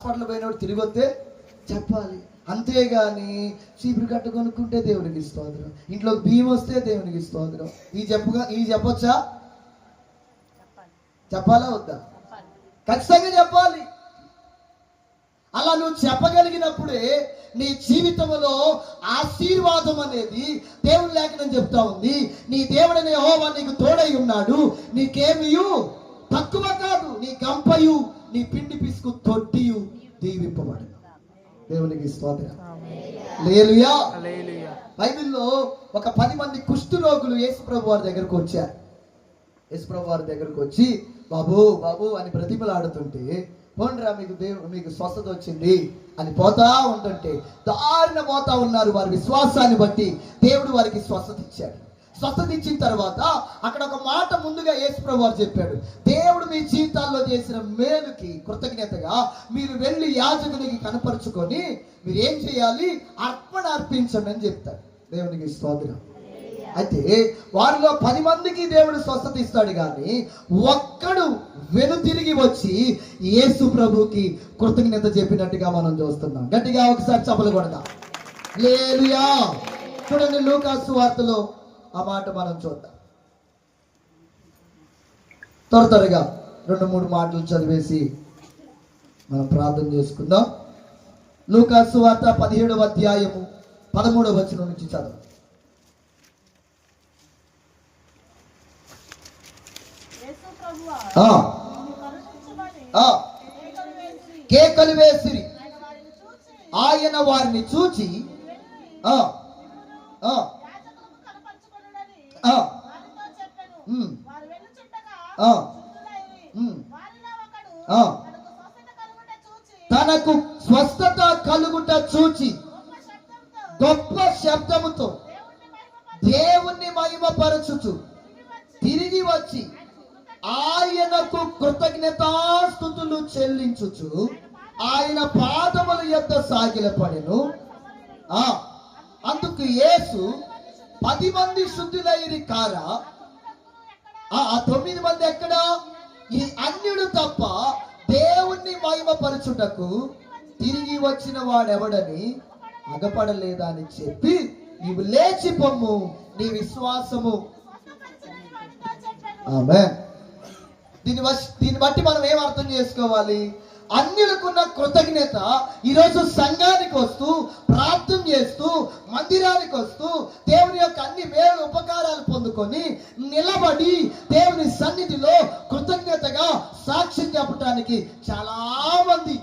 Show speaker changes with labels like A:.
A: Hospital పోయినప్పుడు తిరిగి వస్తే చెప్పాలి, అంతేగాని చీపురు కట్ట కొనుక్కుంటే దేవునికి స్తోత్రం, ఇంట్లో బియ్యం వస్తే దేవునికి స్తోత్రం, ఈ చెప్పొచ్చా? చెప్పాలా వద్దా? ఖచ్చితంగా చెప్పాలి. అలా నువ్వు చెప్పగలిగినప్పుడే నీ జీవితంలో ఆశీర్వాదం అనేది దేవుని లేఖనం చెప్తా ఉంది. నీ దేవుడనే యెహోవా నీకు తోడై ఉన్నాడు, నీకేమియు తక్కువ కాదు, నీ గంపయు నీ పిండి పిసుకు తొట్టియు దీవింపబడు. దేవునికి స్తోత్రం. హల్లెలూయా. బైబిల్లో ఒక 10 మంది కుష్టు రోగులు యేసుప్రభు వారి దగ్గరకు వచ్చారు. యేసుప్రభు వారి దగ్గరకు వచ్చి బాబు బాబు అని బ్రతిమలాడుతుంటే, పోండ్రా మీకు స్వస్థత వచ్చింది అని పోతా ఉంటుంటే దారిన పోతా ఉన్నారు. వారి విశ్వాసాన్ని బట్టి దేవుడు వారికి స్వస్థత ఇచ్చాడు. స్వస్థత ఇచ్చిన తర్వాత అక్కడ ఒక మాట ముందుగా యేసుప్రభు వారు చెప్పాడు, దేవుడు మీ జీవితాల్లో చేసిన మేలుకి కృతజ్ఞతగా మీరు వెళ్ళి యాజకునికి కనపరుచుకొని మీరు ఏం చేయాలి, అర్పణ అర్పించండి అని చెప్తాడు. దేవునికి స్తోత్రం. అయితే వారిలో 10 మందికి దేవుడు స్వస్థత ఇస్తాడు, కానీ ఒక్కడు వెనుతిరిగి వచ్చి యేసు ప్రభుకి కృతజ్ఞత చెప్పినట్టుగా మనం చూస్తున్నాం. గట్టిగా ఒకసారి చప్పలు కొడదాం. హల్లెలూయా. చూడండి, లూకా సువార్తలో ఆ మాట మనం చూద్దాం. త్వరగా 2-3 మాటలు చదివేసి మనం ప్రార్థన చేసుకుందాం. లూకా సువార్త 17వ అధ్యాయము 13వ వచనం నుంచి చదువు. కేకలు వేసిరి. ఆయన వారిని చూచి తనకు స్వస్థత కలుగుట చూచి గొప్ప శబ్దముతో దేవుణ్ణి మహిమపరచుచు తిరిగి వచ్చి ఆయనకు కృతజ్ఞతాస్తుతులు చెల్లించుచు ఆయన పాదముల యొద్ద సాగిలపడెను. అందుకు యేసు 10 మంది శుద్ధులైరి కారా, ఆ 9 మంది ఎక్కడా? ఈ అన్యుడు తప్ప దేవుణ్ణి మహిమపరచుటకు తిరిగి వచ్చిన వాడెవడని అగపడలేదా అని చెప్పి, నీవు లేచి పొమ్ము, నీ విశ్వాసము. ఆమేన్. దీన్ని బట్టి మనం ఏం అర్థం చేసుకోవాలి? అన్యులకున్న కృతజ్ఞత ఈరోజు సంఘానికి వస్తూ ప్రార్థన చేస్తూ మందిరానికి వస్తూ దేవుని యొక్క అన్ని మేలు ఉపకారాలు పొందుకొని నిలబడి దేవుని సన్నిధిలో కృతజ్ఞతగా సాక్ష్యం చెప్పడానికి చాలా మంది